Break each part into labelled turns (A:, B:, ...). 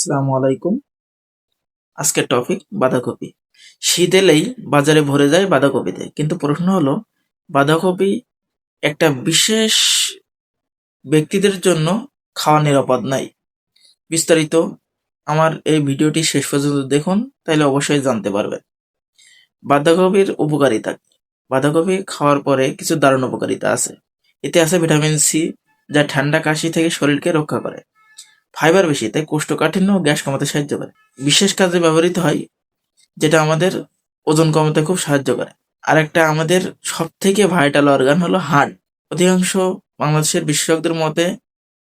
A: আসসালামু আলাইকুম। আজকের টপিক বাঁধাকপি। শীত এলেই বাজারে ভরে যায় বাঁধাকপিতে, কিন্তু প্রশ্ন হলো বাঁধাকপি একটা বিশেষ ব্যক্তিদের জন্য খাওয়া নিরাপদ নাই। বিস্তারিত আমার এই ভিডিওটি শেষ পর্যন্ত দেখুন, তাইলে অবশ্যই জানতে পারবেন। বাঁধাকপির উপকারিতা। বাঁধাকপি খাওয়ার পরে কিছু দারুণ উপকারিতা আছে। এতে আছে ভিটামিন সি, যা ঠান্ডা কাশি থেকে শরীরকে রক্ষা করে। ফাইবার বেশি, তাই কোষ্ঠকাঠিন্য ও গ্যাস কমাতে সাহায্য করে। বিশেষ কাজে ব্যবহৃত হয়, যেটা আমাদের ওজন কমাতে খুব সাহায্য করে। আর একটা আমাদের সব থেকে ভাইটাল অর্গান হলো হার্ট। অধিকাংশ বাংলাদেশের বিশেষজ্ঞদের মতে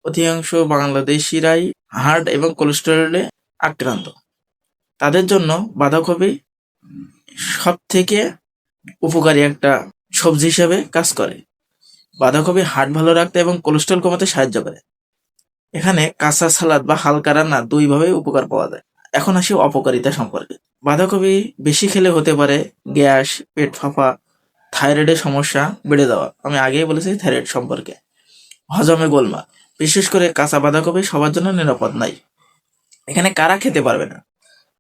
A: অধিকাংশ বাংলাদেশিরাই হার্ট এবং কোলেস্টেরলে আক্রান্ত। তাদের জন্য বাঁধাকপি সব থেকে উপকারী একটা সবজি হিসেবে কাজ করে। বাঁধাকপি হার্ট ভালো রাখতে এবং কোলেস্টেরল কমাতে সাহায্য করে। এখানে কাঁচা সালাদ বা হালকা রান্না দুইভাবে উপকার পাওয়া যায়। এখন আসি অপকারিতা সম্পর্কে। বাঁধাকপি বেশি খেলে হতে পারে গ্যাস, পেট ফাঁপা, থাইরয়েডের সমস্যা বেড়ে যাওয়া। আমি আগেই বলেছি থাইরয়েড সম্পর্কে। হজমে গোলমাল, বিশেষ করে কাঁচা বাঁধাকপি সবার জন্য নিরাপদ নাই। এখানে কারা খেতে পারবে না?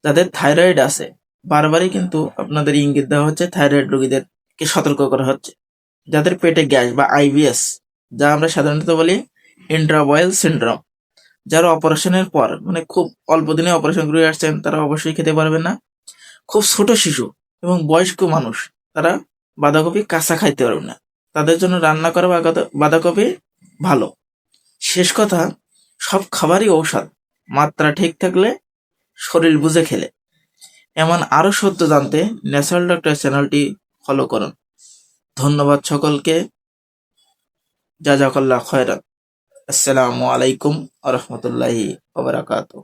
A: যাদের থাইরয়েড আছে। বারবারই কিন্তু আপনাদের ইঙ্গিত দেওয়া হচ্ছে, থাইরয়েড রোগীদেরকে সতর্ক করা হচ্ছে। যাদের পেটে গ্যাস বা আইবিএস, যা আমরা সাধারণত বলি ইন্ট্রাবয়েল সিন্ড্রোম, যারা অপারেশনের পর মানে খুব অল্প দিনে অপারেশন করে আসছেন, তারা অবশ্যই খেতে পারবেন না। খুব ছোট শিশু এবং বয়স্ক মানুষ, তারা বাঁধাকপি কাঁচা খাইতে পারবে না। তাদের জন্য রান্না করা বাঁধাকপি ভালো। শেষ কথা, সব খাবারই ঔষধ, মাত্রা ঠিক থাকলে, শরীর বুঝে খেলে। এমন আরো সত্য জানতে ন্যাচারাল ডক্টর চ্যানেলটি ফলো করুন। ধন্যবাদ সকলকে। জাযাকাল্লাহ খয়রান। আসসালামু আলাইকুম ওয়া রাহমাতুল্লাহি ওয়া বারাকাতুহু।